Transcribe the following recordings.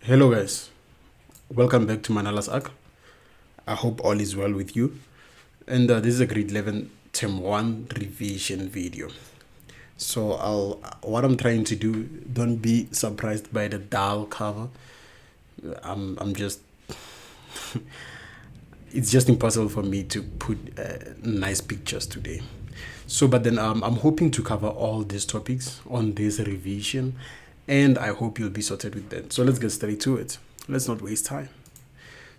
Hello guys, welcome back to Manala's Arc. I hope all is well with you. And this is a grade 11 term 1 revision video. So what I'm trying to do, don't be surprised by the dull cover. I'm just it's just impossible for me to put nice pictures today. So but then I'm hoping to cover all these topics on this revision, and I hope you'll be sorted with that. So let's get straight to it. Let's not waste time.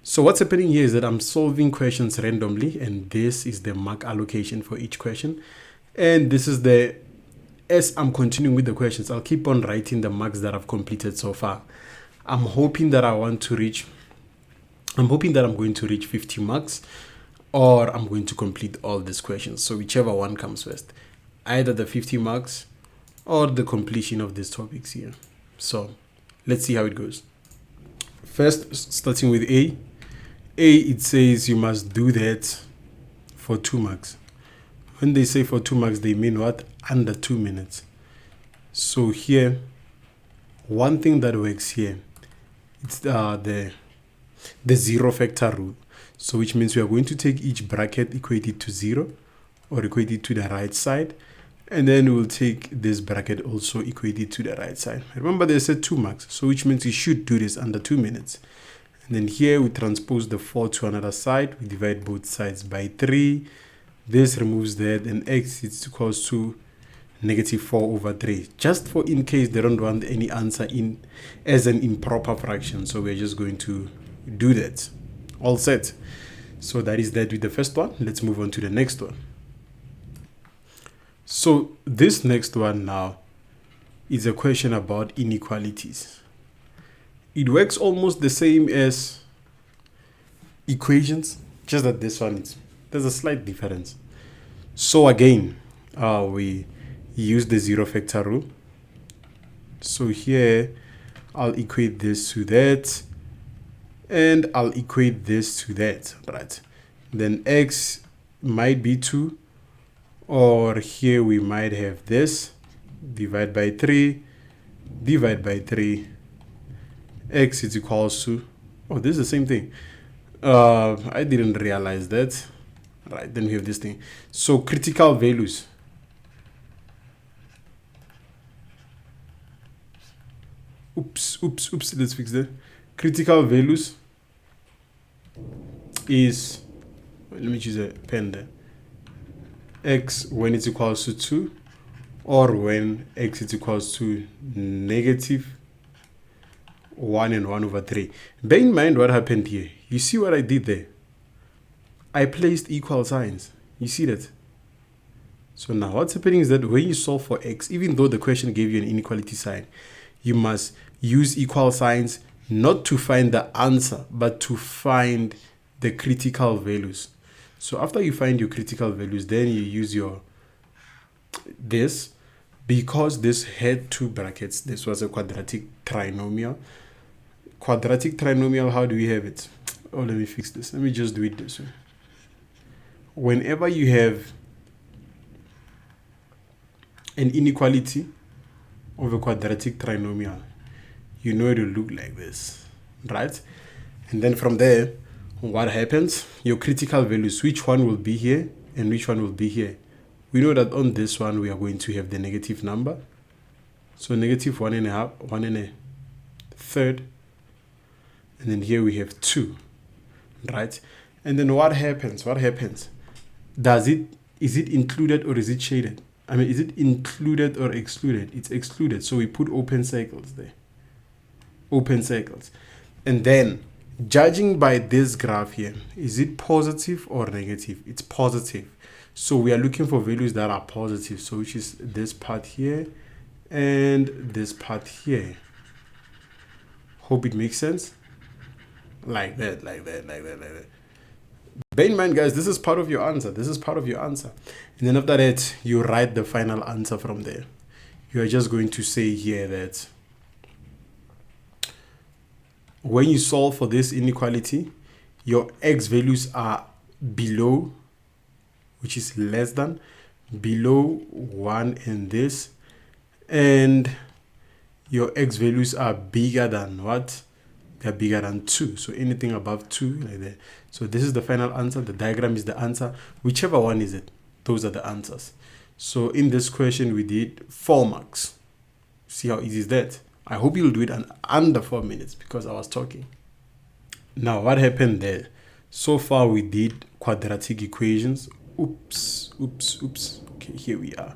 So what's happening here is that I'm solving questions randomly, and this is the mark allocation for each question. And this is as I'm continuing with the questions, I'll keep on writing the marks that I've completed so far. I'm hoping that I'm going to reach 50 marks, or I'm going to complete all these questions. So whichever one comes first, either the 50 marks or the completion of these topics here. So let's see how it goes. First, starting with A, it says you must do that for 2 marks. When they say for 2 marks, they mean what? Under 2 minutes. So here, one thing that works here, it's the zero factor rule. So which means we are going to take each bracket equated to 0 or equated to the right side, and then we'll take this bracket also equated to the right side. Remember they said 2 marks, so which means you should do this under 2 minutes. And then here we transpose the 4 to another side. We divide both sides by 3. This removes that, and x is equals to negative 4 over 3. Just for in case they don't want any answer in as an improper fraction. So we're just going to do that. All set. So that is that with the first one. Let's move on to the next one. So this next one now is a question about inequalities. It works almost the same as equations, just that this one there's a slight difference. So again, we use the zero factor rule. So here I'll equate this to that, and I'll equate this to that, right? Then x might be 2, or here we might have this, divide by 3, x is equals to, oh, this is the same thing. I didn't realize that. Right, then we have this thing. So critical values. Oops, let's fix that. Critical values is, let me choose a pen there. X when it's equals to 2, or when x is equals to negative 1 and 1 over 3. Bear in mind what happened here. You see what I did there? I placed equal signs. You see that? So now what's happening is that when you solve for x, even though the question gave you an inequality sign, you must use equal signs not to find the answer, but to find the critical values. So after you find your critical values, then you use this, because this had 2 brackets. This was a quadratic trinomial. Quadratic trinomial, how do we have it? Oh, let me fix this. Let me just do it this way. Whenever you have an inequality of a quadratic trinomial, you know it will look like this, right? And then from there, what happens? Your critical values, which one will be here and which one will be here? We know that on this one, we are going to have the negative number. So negative 1.5, 1.3. And then here we have 2, right? And then what happens? Is it included or is it shaded? I mean, is it included or excluded? It's excluded. So we put open circles there. Open circles. And then, judging by this graph here, is it positive or negative? It's positive. So we are looking for values that are positive. So which is this part here and this part here. Hope it makes sense. Like that. Bear in mind, guys, this is part of your answer. And then after that, you write the final answer from there. You are just going to say here that when you solve for this inequality, your x values are below, which is less than, below 1 and this, and your x values are bigger than what? they're bigger than 2. So anything above 2, like that. So this is the final answer. The diagram is the answer. Whichever one is it, those are the answers. So in this question, we did 4 marks. See how easy is that? I hope you'll do it in under 4 minutes because I was talking. Now, what happened there? So far, we did quadratic equations. Oops. Okay, here we are.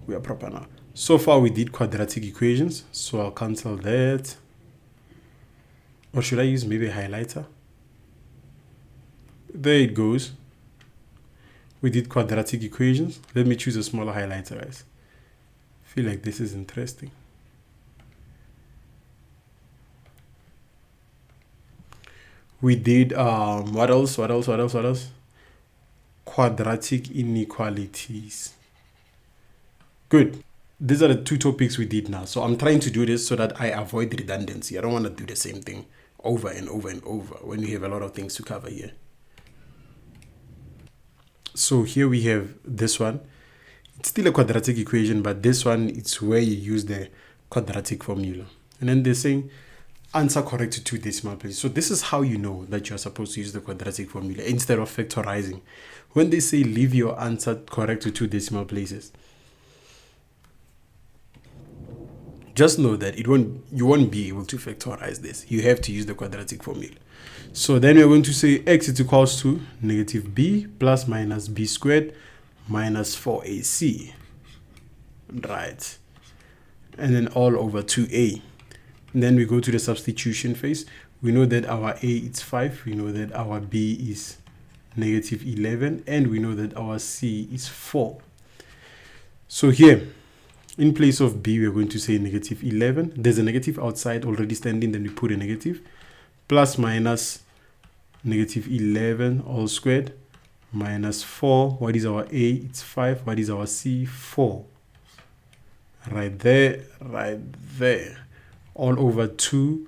We are proper now. So far, we did quadratic equations. So I'll cancel that. Or should I use maybe a highlighter? There it goes. We did quadratic equations. Let me choose a smaller highlighter, guys. I feel like this is interesting. We did, what else? Quadratic inequalities. Good. These are the 2 topics we did now. So I'm trying to do this so that I avoid redundancy. I don't want to do the same thing over and over and over when we have a lot of things to cover here. So here we have this one. It's still a quadratic equation, but this one, it's where you use the quadratic formula. And then they're saying answer correct to 2 decimal places. So this is how you know that you're supposed to use the quadratic formula instead of factorizing. When they say leave your answer correct to 2 decimal places, just know that you won't be able to factorize this. You have to use the quadratic formula. So then we're going to say x is equals to negative b plus minus b squared minus 4ac. Right. And then all over 2a. And then we go to the substitution phase. We know that our a is 5. We know that our b is negative 11. And we know that our c is 4. So here, in place of b, we're going to say negative 11. There's a negative outside already standing, then we put a negative. Plus minus negative 11 all squared minus 4. What is our a? It's 5. What is our c? 4. Right there. All over 2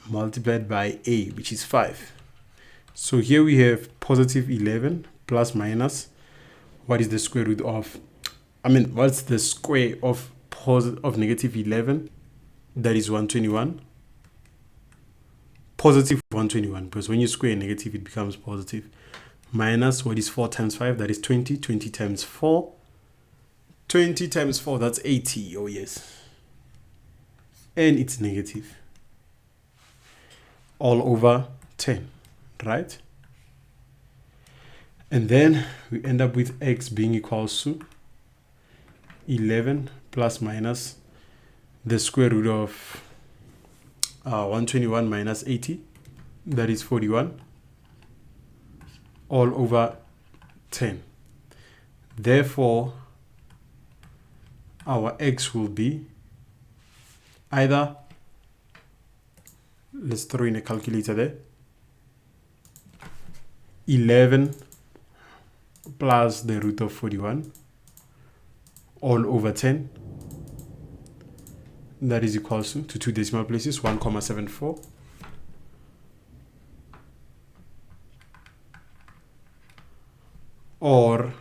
multiplied by a, which is 5. So here we have positive 11 plus minus. What is the square root of? What's the square of negative 11? That is 121. Positive 121, because when you square negative, it becomes positive. Minus, what is 4 times 5? That is 20. 20 times 4. 20 times 4, that's 80. Oh, yes. And it's negative. All over 10, right? And then we end up with x being equals to 11 plus minus the square root of 121 minus 80, that is 41, all over 10. Therefore, our x will be either, let's throw in a calculator there, 11 plus the root of 41 all over 10. That is equals to 2 decimal places, 1,74. Or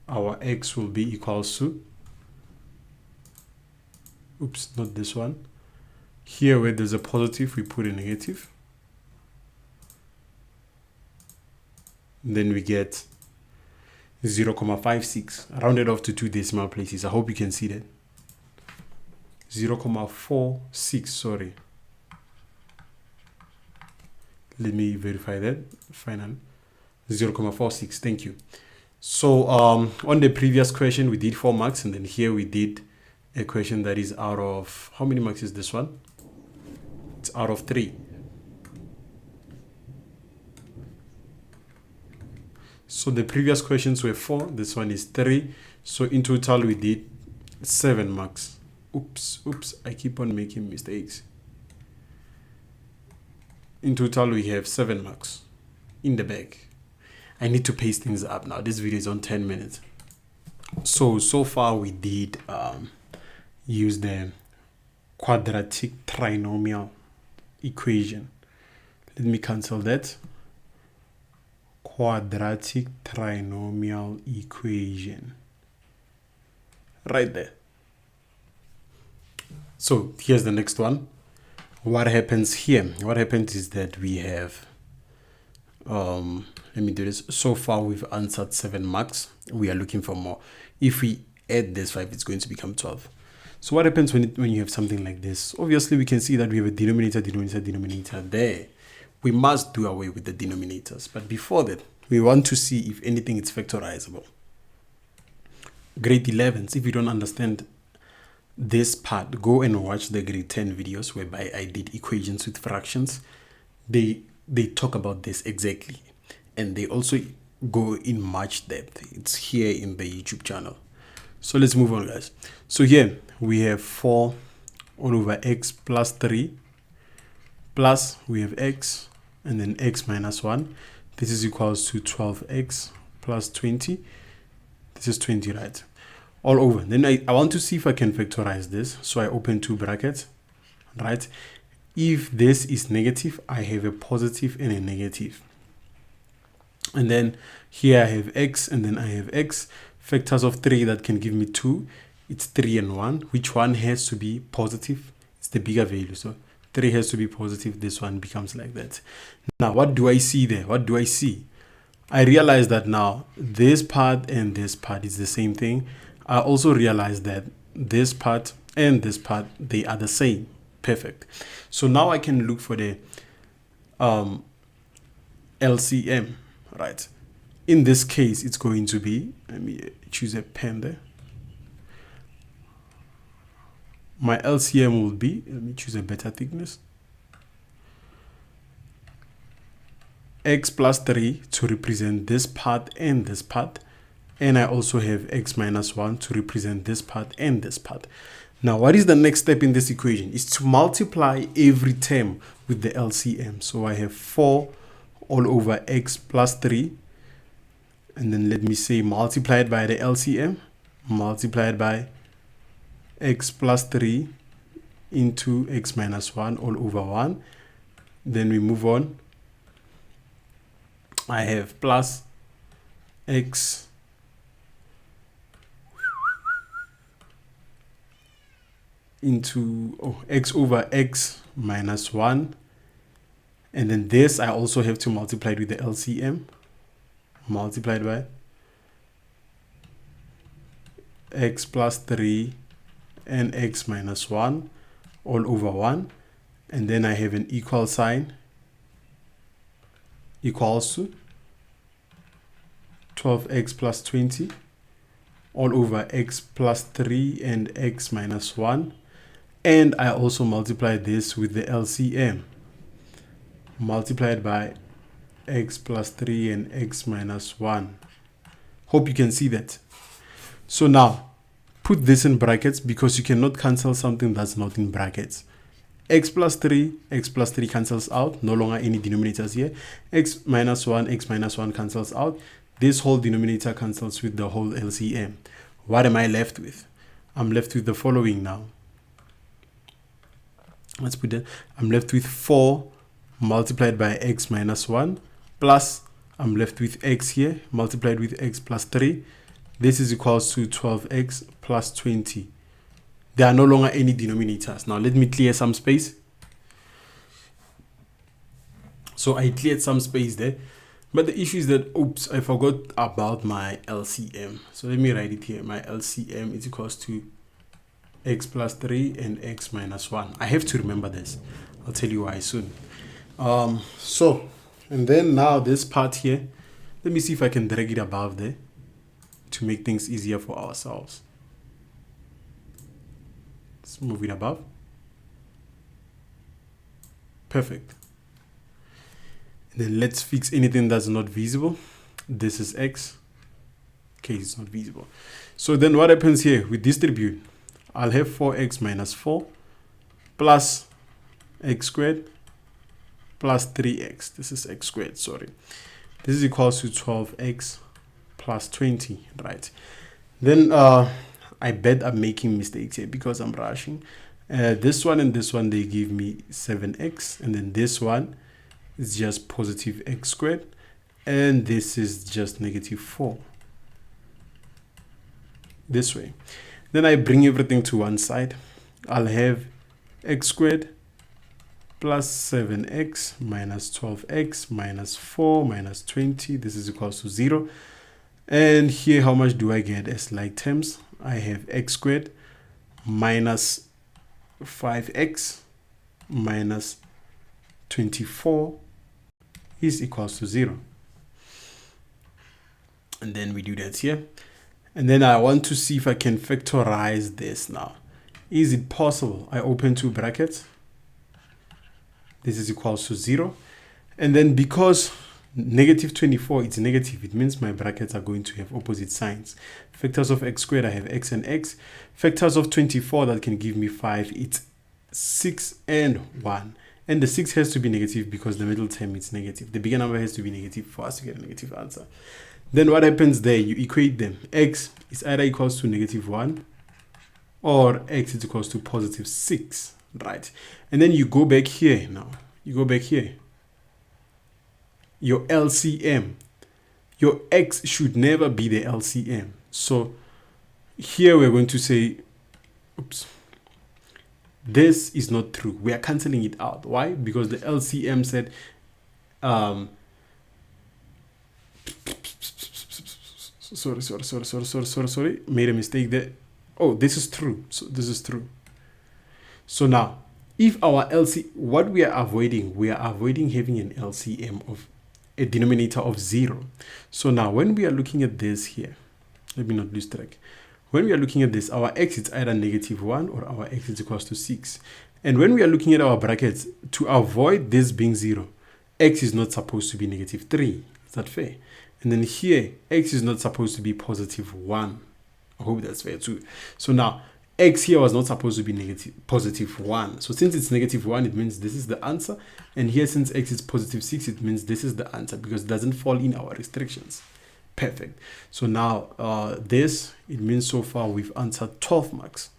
our x will be equals to, oops, not this one. Here where there's a positive, we put a negative. Then we get 0,56, rounded off to 2 decimal places. I hope you can see that. 0,46, sorry. Let me verify that. Final. 0,46, thank you. So on the previous question, we did 4 marks, and then here we did a question that is out of, how many marks is this one? It's out of 3. So the previous questions were 4, this one is 3. So in total, we did 7 marks. Oops, I keep on making mistakes. In total, we have 7 marks in the bag. I need to pace things up now. This video is on 10 minutes. So far we did use the quadratic trinomial equation. Let me cancel that. Quadratic trinomial equation. Right there. So here's the next one. what happens here? What happens is that we have, let me do this. So far, we've answered 7 marks. We are looking for more. If we add this 5, it's going to become 12. So what happens when you have something like this? Obviously, we can see that we have a denominator there. We must do away with the denominators. But before that, we want to see if anything is factorizable. Grade 11s, if you don't understand this part, go and watch the grade 10 videos whereby I did equations with fractions. They talk about this exactly. And they also go in much depth. It's here in the YouTube channel. So let's move on, guys. So here we have 4 all over x plus 3 plus we have x and then x minus 1. This is equals to 12x plus 20. This is 20, right? All over. Then I want to see if I can factorize this. So I open 2 brackets, right? If this is negative, I have a positive and a negative. And then here I have x and then I have x. Factors of 3 that can give me 2. It's 3 and 1. Which one has to be positive? It's the bigger value. So 3 has to be positive. This one becomes like that. Now, what do I see there? What do I see? I realize that now this part and this part is the same thing. I also realize that this part and this part, they are the same. Perfect. So now I can look for the LCM, right? In this case, it's going to be, let me choose a pen there. My LCM will be, let me choose a better thickness. X plus 3 to represent this part and this part. And I also have x minus 1 to represent this part and this part. Now, what is the next step in this equation? Is to multiply every term with the LCM. So I have 4 all over x plus 3. And then let me say multiplied by the LCM, multiplied by x plus 3 into x minus 1 all over 1. Then we move on. I have plus x into x over x minus 1. And then this I also have to multiply it with the LCM. Multiplied by x plus 3 and x minus 1 all over 1. And then I have an equal sign equals to 12x plus 20 all over x plus 3 and x minus 1. And I also multiply this with the LCM. Multiplied by x plus 3 and x minus 1. Hope you can see that. So now, put this in brackets because you cannot cancel something that's not in brackets. X plus 3 cancels out. No longer any denominators here. X minus 1 cancels out. This whole denominator cancels with the whole LCM. What am I left with? I'm left with the following now. Let's put that. I'm left with 4 multiplied by x minus 1 plus I'm left with x here multiplied with x plus 3. This is equals to 12x plus 20. There are no longer any denominators. Now let me clear some space. So I cleared some space there. But the issue is that, oops, I forgot about my LCM. So let me write it here. My LCM is equals to x plus 3 and x minus 1. I have to remember this. I'll tell you why soon. And then now this part here, let me see if I can drag it above there to make things easier for ourselves. Let's move it above. Perfect. And then let's fix anything that's not visible. This is x. Okay, it's not visible. So then what happens here? We distribute. I'll have 4x minus 4 plus x squared plus 3x. This is x squared, sorry. This is equals to 12x plus 20, right? Then I bet I'm making mistakes here because I'm rushing. This one and this one, they give me 7x. And then this one is just positive x squared. And this is just negative 4. This way. Then I bring everything to one side. I'll have x squared plus 7x minus 12x minus 4 minus 20. This is equals to 0. And here, how much do I get as like terms? I have x squared minus 5x minus 24 is equals to 0. And then we do that here. And then I want to see if I can factorize this now. Is it possible? I open two brackets. This is equals to 0. And then because negative 24, it's negative, it means my brackets are going to have opposite signs. Factors of x squared, I have x and x. Factors of 24, that can give me 5, it's 6 and 1. And the 6 has to be negative because the middle term is negative. The bigger number has to be negative for us to get a negative answer. Then what happens there? You equate them. X is either equals to negative 1 or x is equals to positive 6, right? And then you go back here now. You go back here. Your LCM. Your x should never be the LCM. So here we're going to say, oops, this is not true. We are cancelling it out. Why? Because the LCM said, sorry, made a mistake there. Oh, this is true. So this is true. So now, if our what we are avoiding having an LCM of a denominator of 0. So now when we are looking at this here, let me not lose track. When we are looking at this, our x is either negative 1 or our x is equals to 6. And when we are looking at our brackets, to avoid this being 0, x is not supposed to be negative 3. Is that fair? And then here, x is not supposed to be positive 1. I hope that's fair too. So now, x here was not supposed to be positive 1. So since it's negative 1, it means this is the answer. And here, since x is positive 6, it means this is the answer because it doesn't fall in our restrictions. Perfect. So now, it means so far we've answered 12 marks.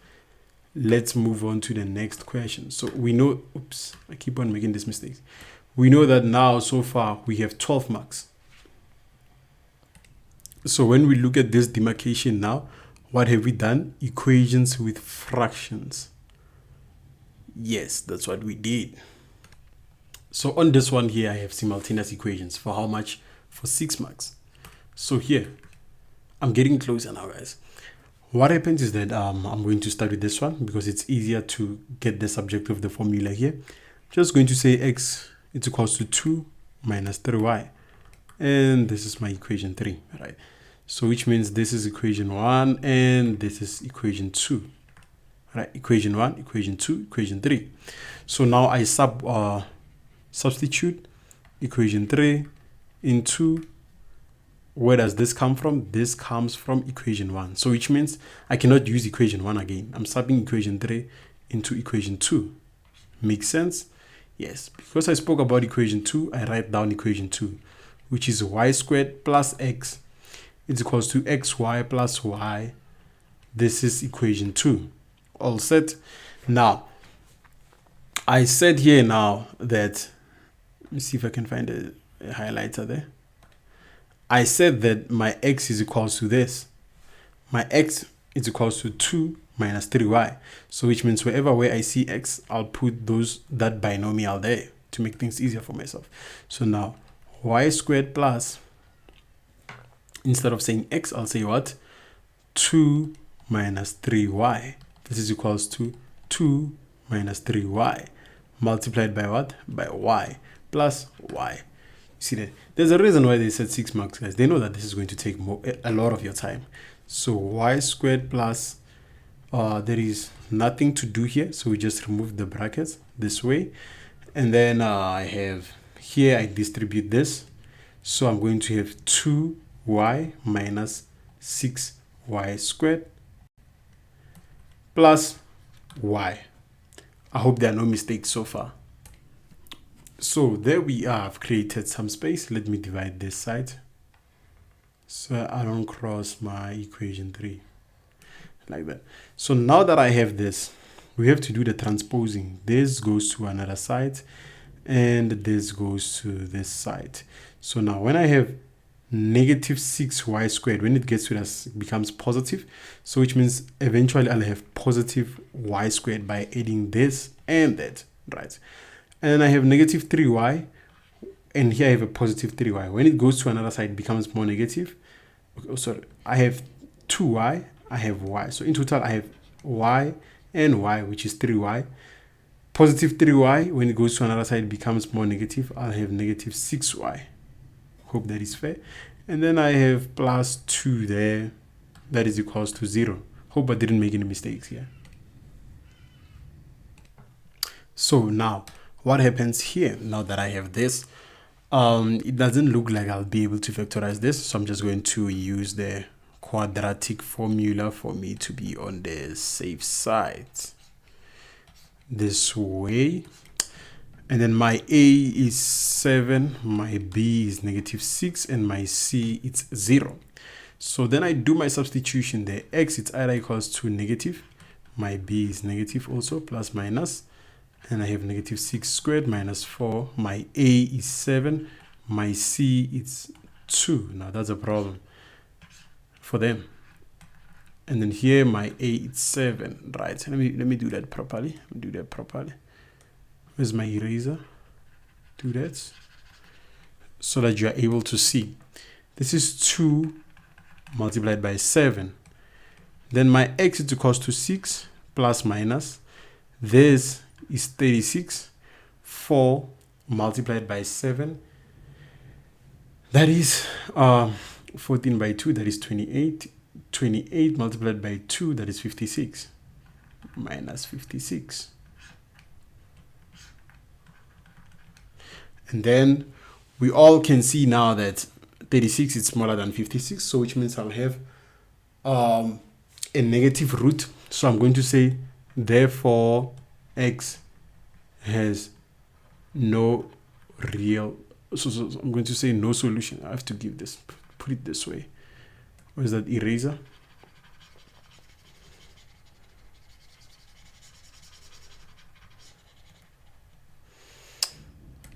Let's move on to the next question. So we know, oops, I keep on making these mistakes. We know that now, so far, we have 12 marks. So when we look at this demarcation now, what have we done? Equations with fractions. Yes, that's what we did. So on this one here, I have simultaneous equations. For how much? For 6 marks. So here, I'm getting closer now, guys. What happens is that I'm going to start with this one because it's easier to get the subject of the formula here. Just going to say x is equals to 2 minus 3y. And this is my equation 3, right? So which means this is equation 1 and this is equation 2. Right? Equation 1, equation 2, equation 3. So now I substitute equation 3 into, where does this come from? This comes from equation 1. So which means I cannot use equation 1 again. I'm subbing equation 3 into equation 2. Makes sense? Yes. Because I spoke about equation 2, I write down equation 2, which is y squared plus x is equals to xy plus y. This is equation 2. All set. Now, I said here now that, let me see if I can find a highlighter there. I said that my x is equals to this. My x is equals to 2 minus 3y. So which means wherever where I see x, I'll put that binomial there to make things easier for myself. So now y squared plus, instead of saying x, I'll say what? 2 minus 3y. This is equals to 2 minus 3y multiplied by what? By y plus y. See that there's a reason why they said 6 marks, guys. They know that this is going to take a lot of your time. So y squared plus, there is nothing to do here, so we just remove the brackets this way. And then I have here, I distribute this, so I'm going to have 2y minus 6y squared plus y. I hope there are no mistakes so far. So there we are. I've created some space. Let me divide this side so I don't cross my equation 3 like that. So now that I have this, we have to do the transposing. This goes to another side and this goes to this side. So now when I have negative 6y squared, when it gets to us, it becomes positive. So which means eventually I'll have positive y squared by adding this and that, right? And then I have negative 3y, and here I have a positive 3y. When it goes to another side, it becomes more negative. Oh, sorry, I have 2y, I have y. So in total, I have y and y, which is 3y. Positive 3y, when it goes to another side, it becomes more negative. I'll have negative 6y. Hope that is fair. And then I have plus 2 there. That is equals to 0. Hope I didn't make any mistakes here. So now, what happens here, now that I have this, it doesn't look like I'll be able to factorize this. So I'm just going to use the quadratic formula for me to be on the safe side. This way. And then my A is 7, my B is negative 6, and my C it's 0. So then I do my substitution there. X, it's either equals to negative. My B is negative also, plus minus. And I have negative 6 squared minus 4. My A is 7. My C is 2. Now that's a problem for them. And then here my A is 7, right? Let me do that properly. Where's my eraser? Do that so that you are able to see. This is 2 multiplied by 7. Then my X is equals to 6 plus minus. This is 36. 4 multiplied by 7. That is 14 by 2. That is 28. 28 multiplied by 2. That is 56. Minus 56. And then we all can see now that 36 is smaller than 56. So which means I'll have a negative root. So I'm going to say, therefore, X has no real, so I'm going to say no solution. I have to give this, put it this way. Where's that eraser?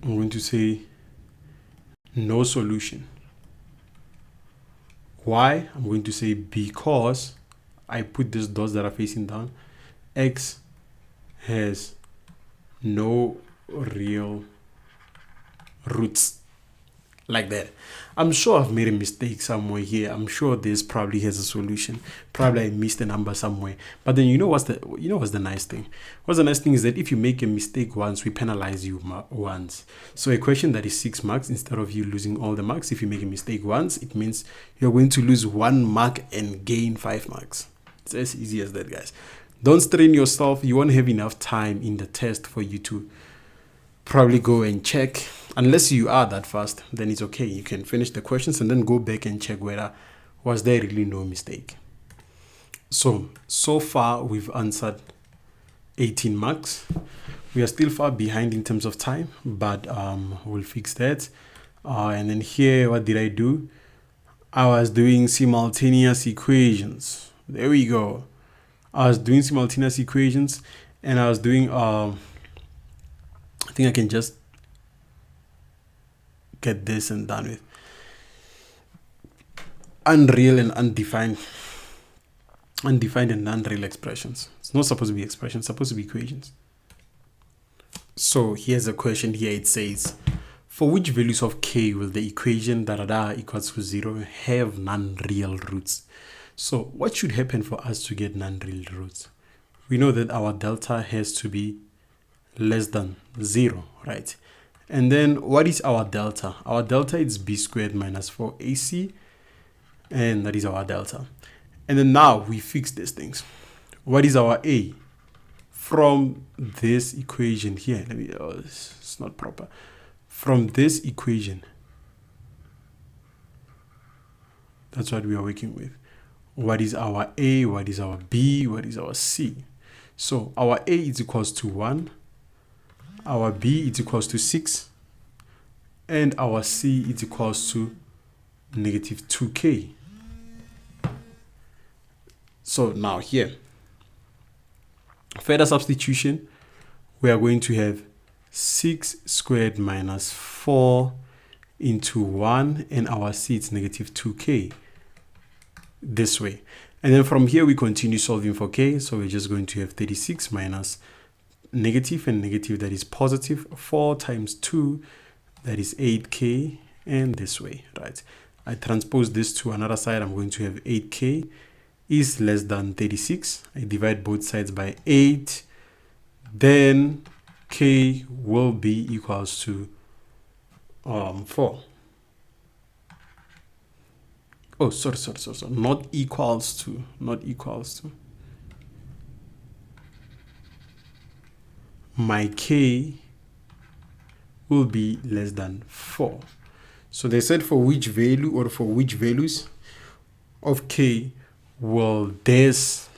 I'm going to say no solution. Why? I'm going to say because I put these dots that are facing down. X has no real roots, like that. I'm sure I've made a mistake somewhere here. I'm sure this probably has a solution. Probably I missed a number somewhere. But then you know what's the nice thing? What's the nice thing is that if you make a mistake once, we penalize you once. So a question that is 6 marks, instead of you losing all the marks, if you make a mistake once, it means you're going to lose 1 mark and gain 5 marks. It's as easy as that, guys. Don't strain yourself. You won't have enough time in the test for you to probably go and check. Unless you are that fast, then it's okay. You can finish the questions and then go back and check whether was there really no mistake. So far we've answered 18 marks. We are still far behind in terms of time, but we'll fix that. And then here, what did I do? I was doing simultaneous equations. There we go. I was doing simultaneous equations, and I was doing I think I can just get this and done with. Unreal and undefined and unreal expressions. It's not supposed to be expressions, it's supposed to be equations. So here's a question here. It says, for which values of k will the equation equals to 0 have non-real roots? So what should happen for us to get non-real roots? We know that our delta has to be less than 0, right? And then what is our delta? Our delta is b squared minus 4ac, and that is our delta. And then now we fix these things. What is our a? From this equation here, it's not proper. From this equation, that's what we are working with. What is our a? What is our b? What is our c? So our a is equals to 1. Our b is equals to 6, and our c is equals to negative 2k. So now here, further substitution, we are going to have 6 squared minus 4 into 1, and our c is negative 2k, this way. And then from here we continue solving for k, so we're just going to have 36 minus negative and negative, that is positive. 4 times 2, that is 8k, and this way, right? I transpose this to another side. I'm going to have 8k is less than 36. I divide both sides by 8. Then k will be equals to 4. Oh, sorry. Not equals to. My k will be less than 4. So they said for which value or for which values of k will this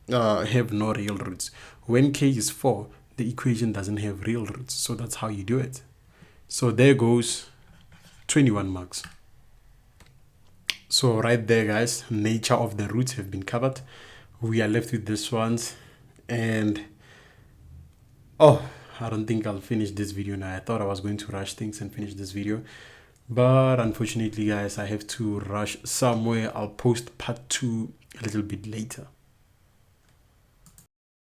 have no real roots. When k is 4, the equation doesn't have real roots. So that's how you do it. So there goes 21 marks. So right there, guys, nature of the roots have been covered. We are left with this ones. And I don't think I'll finish this video now. I thought I was going to rush things and finish this video, but unfortunately, guys, I have to rush somewhere. I'll post part 2 a little bit later.